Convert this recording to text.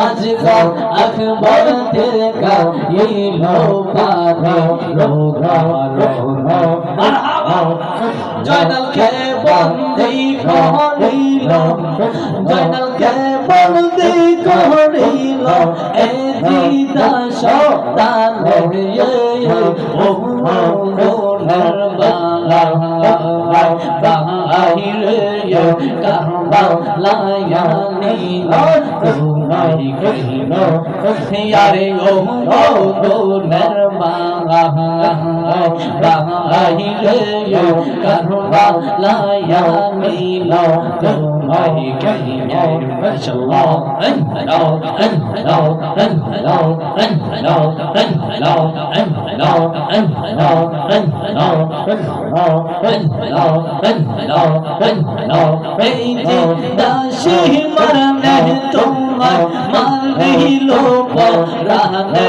আজকাল আকবর তেরকা ইলো পারে রোগা রোগা জয়নাল কে বন্দি করিল জয়নাল কে বন্দি করিল এ দিদা সন্তান ও মোর বালা বাহিরে কারবালায়া নীল তোমারি কহিল ইয়ারে ও মোর বালা বাহিরে কারবালায়া নীল তোমারি কহিল মাশাআল্লাহ দাসী মরনে তোমার মারিল পরানে